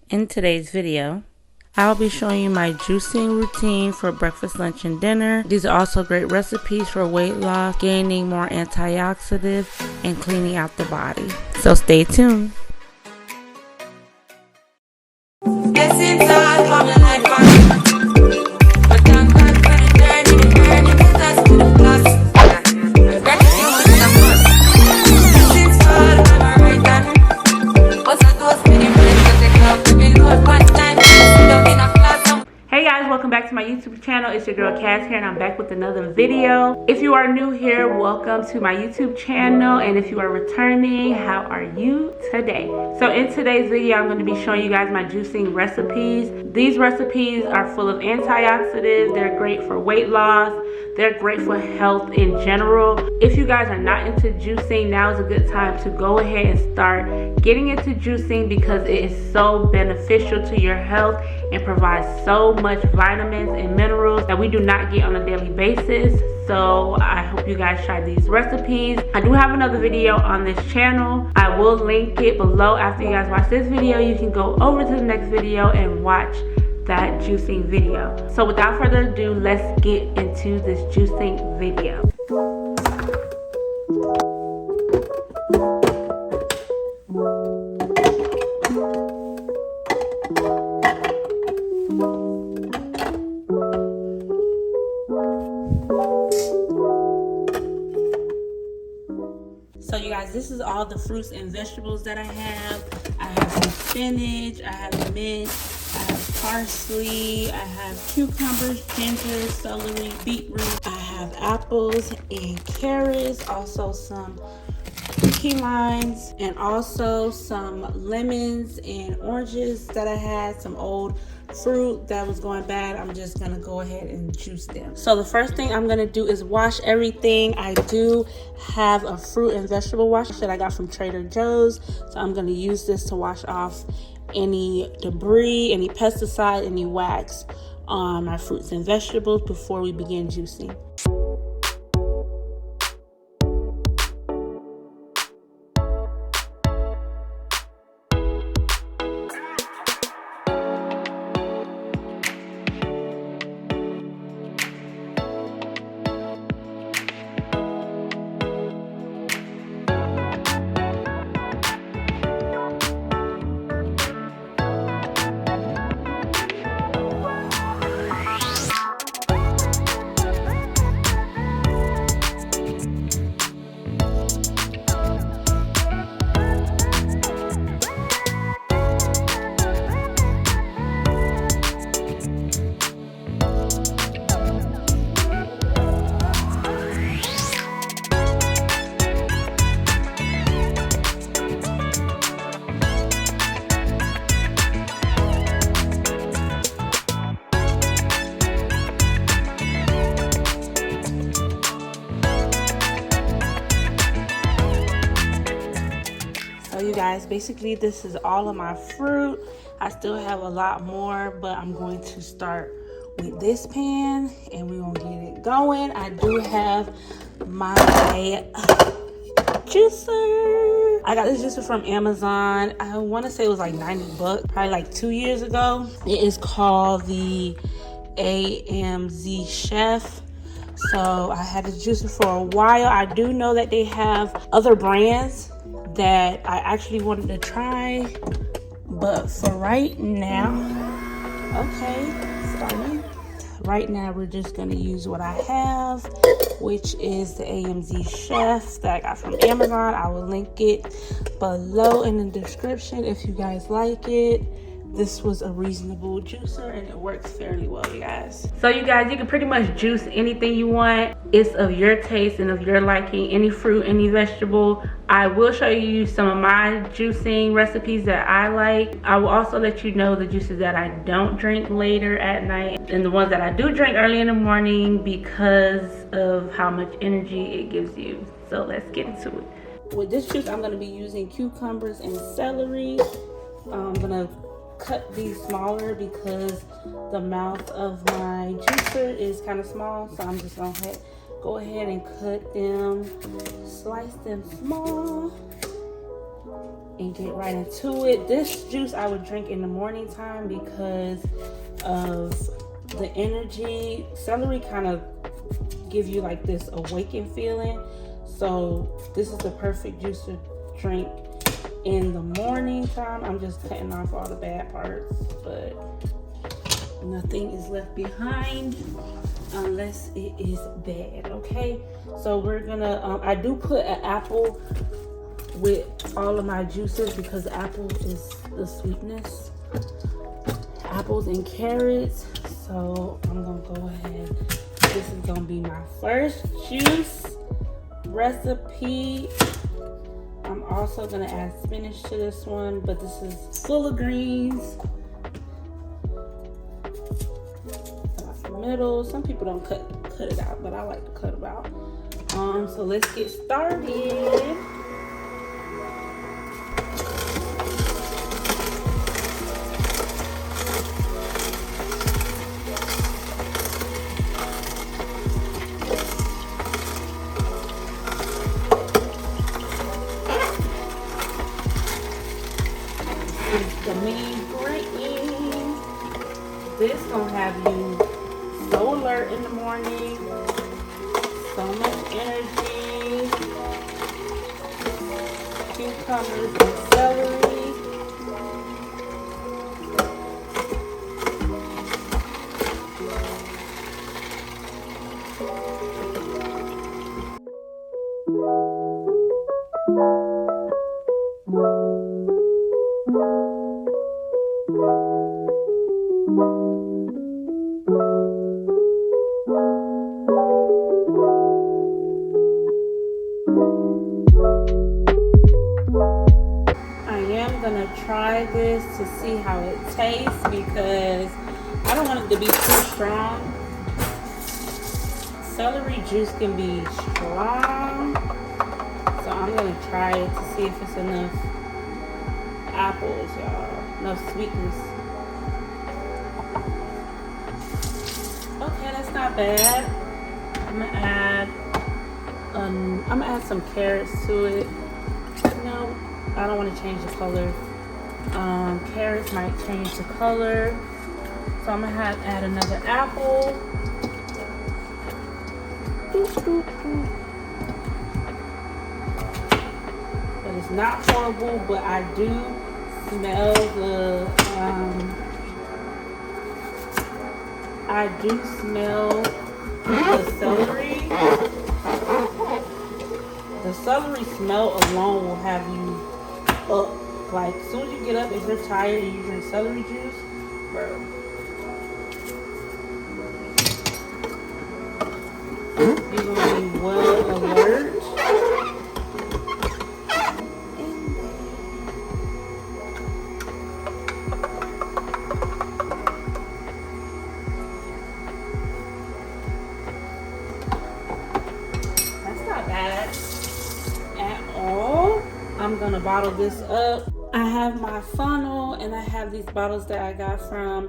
In today's video, I'll be showing you my juicing routine for breakfast, lunch, and dinner. These are also great recipes for weight loss, gaining more antioxidants, and cleaning out the body. So stay tuned. Yes, it's all coming like fun. But thank God for the journey, the journey gets us to the plus. Gratitude is a must. Yes, it's all I'm right on. What's a toast to the friends that take love to be Lord one time. Don't in a class. Hey guys, welcome back to my YouTube channel. It's your girl Cass here, and I'm back with another video. If you are new here, welcome to my YouTube channel, and if you are returning, how are you today? So in today's video, I'm going to be showing you guys my juicing recipes. These recipes are full of antioxidants. They're great for weight loss. They're great for health in general. If you guys are not into juicing, now is a good time to go ahead and start getting into juicing because it is so beneficial to your health and provides so much vitamins and minerals that we do not get on a daily basis. So I hope you guys try these recipes. I do have another video on this channel. I will link it below. After you guys watch this video, you can go over to the next video and watch that juicing video. So without further ado, let's get into this juicing video. So you guys, this is all the fruits and vegetables that I have. I have some spinach, I have mint, I have parsley, I have cucumbers, ginger, celery, beetroot. I have apples and carrots, also some key limes, and also some lemons and oranges that I had, some old fruit that was going bad. I'm just gonna go ahead and juice them. So the first thing I'm gonna do is wash everything. I do have a fruit and vegetable wash that I got from Trader Joe's, so I'm gonna use this to wash off any debris, any pesticide, any wax on my fruits and vegetables before we begin juicing. So you guys, basically this is all of my fruit. I still have a lot more, but I'm going to start with this pan and we're gonna get it going. I do have my juicer. I got this juicer from Amazon. I want to say it was like 90 bucks, probably like 2 years ago. It is called the AMZ Chef. So I had this juicer for a while. I do know that they have other brands that I actually wanted to try, but for right now, right now we're just gonna use what I have, which is the AMZ Chef that I got from Amazon. I will link it below in the description if you guys like it. This was a reasonable juicer and it works fairly well, you guys. So you guys, you can pretty much juice anything you want. It's of your taste and of your liking, any fruit, any vegetable. I will show you some of my juicing recipes that I like. I will also let you know the juices that I don't drink later at night and the ones that I do drink early in the morning because of how much energy it gives you. So let's get into it. With this juice, I'm gonna be using cucumbers and celery. I'm gonna cut these smaller because the mouth of my juicer is kind of small, so I'm just gonna go ahead and cut them, slice them small. and get right into it. This juice I would drink in the morning time because of the energy. Celery kind of give you like this awakened feeling. So this is the perfect juice to drink in the morning time. I'm just cutting off all the bad parts, but nothing is left behind unless it is bad. Okay, so we're gonna I do put an apple with all of my juices because apple is the sweetness. Apples and carrots. So I'm gonna go ahead. This is gonna be my first juice recipe. I'm also gonna add spinach to this one, but this is full of greens. Middle. Some people don't cut it out, but I like to cut it out. So let's get started. The main ingredient. This gonna have you so alert in the morning, so much energy. Cucumbers and celery. Try this to see how it tastes because I don't want it to be too strong. Celery juice can be strong, so I'm gonna try it to see if it's enough apples, y'all, enough sweetness. Okay, that's not bad. I'm gonna add some carrots to it. No, I don't want to change the color. Carrots might change the color, so I'm gonna add another apple. But it's not horrible, but I do smell the celery. The celery smell alone will have you up. Like, as soon as you get up, if you're tired and you drink celery juice, bro. You're gonna be well alert. That's not bad at all. I'm gonna bottle this up. I have my funnel and I have these bottles that I got from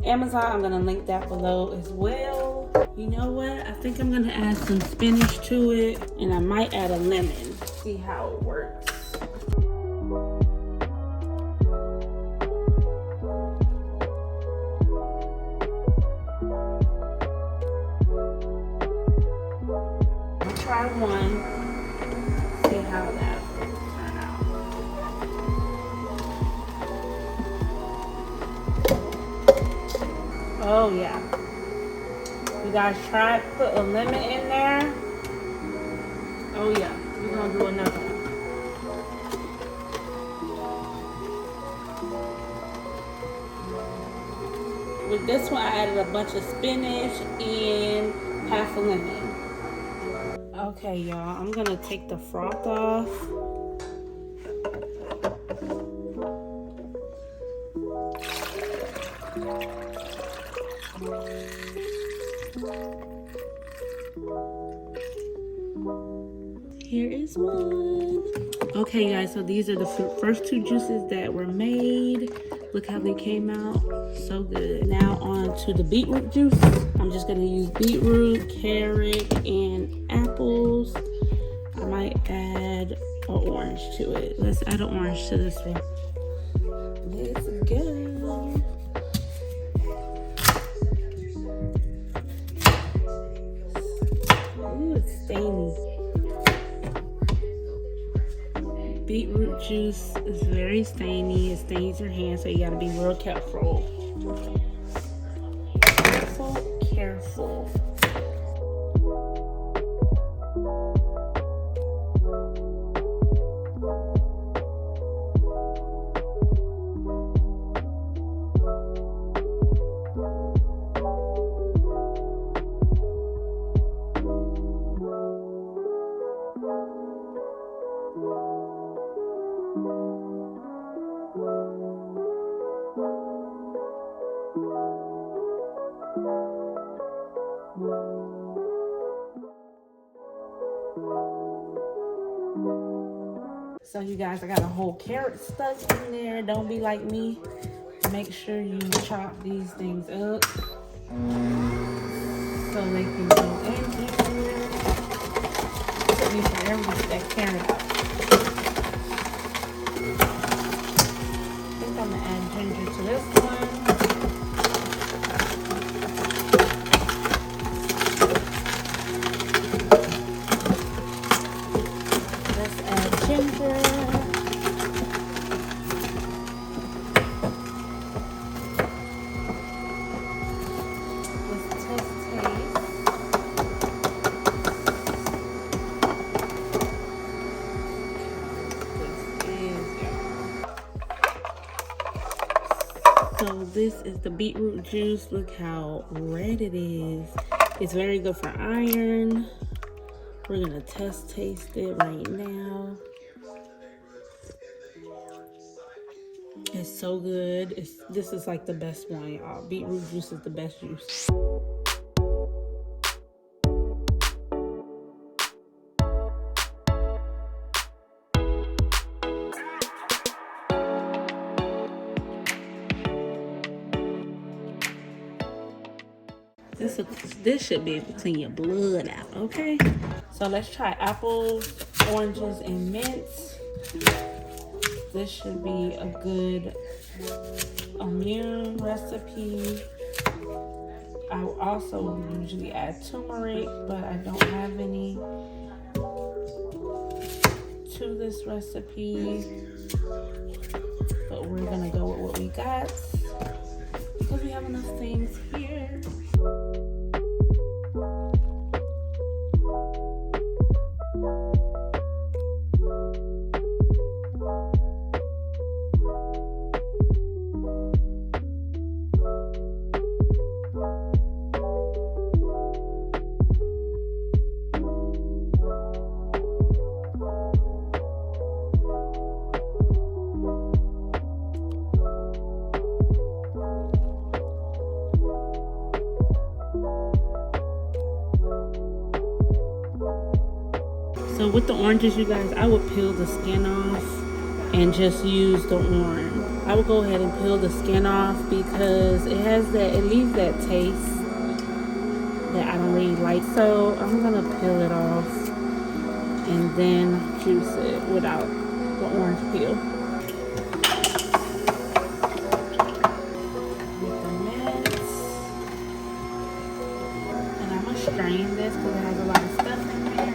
Amazon. I'm gonna link that below as well. You know what? I think I'm gonna add some spinach to it and I might add a lemon. See how it works. I'll try one. See how that. Oh yeah. You guys try put a lemon in there. Oh yeah. We're gonna do another one. With this one I added a bunch of spinach and half a lemon. Okay y'all, I'm gonna take the froth off. Here is one. Okay guys, so these are the first two juices that were made. Look how they came out, so good. Now on to the beetroot juice. I'm just gonna use beetroot, carrot, and apples. I might add orange to it. Let's add an orange to this one. Let's go. Ooh, it's stainy. Beetroot juice is very stainy. It stains your hands, so you gotta be real careful. Careful. So you guys, I got a whole carrot stuck in there. Don't be like me. Make sure you chop these things up so they can go in here. Took me forever to get that carrot out. I think I'm gonna add ginger to this one. Let's add ginger. So this is the beetroot juice. Look how red it is. It's very good for iron. We're gonna taste it right now. It's so good. This is like the best one, y'all. Beetroot juice is the best juice. This should be able to clean your blood out, okay? So let's try apples, oranges, and mints. This should be a good immune recipe. I also usually add turmeric, but I don't have any to this recipe. But we're gonna go with what we got because we have enough things here. So with the oranges, you guys, I would peel the skin off and just use the orange. I would go ahead and peel the skin off because it leaves that taste that I don't really like. So I'm gonna peel it off and then juice it without the orange peel. With the mints. And I'm gonna strain this because it has a lot of stuff in there.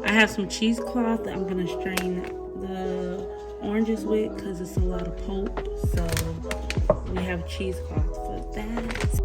I have some cheesecloth that I'm gonna strain the oranges with because it's a lot of pulp. So we have cheesecloth for that.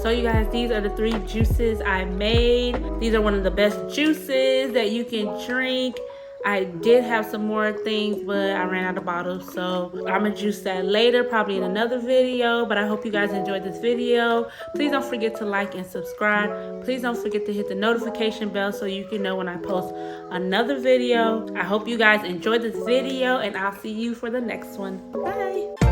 So you guys, these are the 3 juices I made. These are one of the best juices that you can drink. I did have some more things, but I ran out of bottles, so I'm gonna juice that later, probably in another video. But I hope you guys enjoyed this video. Please don't forget to like and subscribe. Please don't forget to hit the notification bell so you can know when I post another video. I hope you guys enjoyed this video, and I'll see you for the next one. Bye.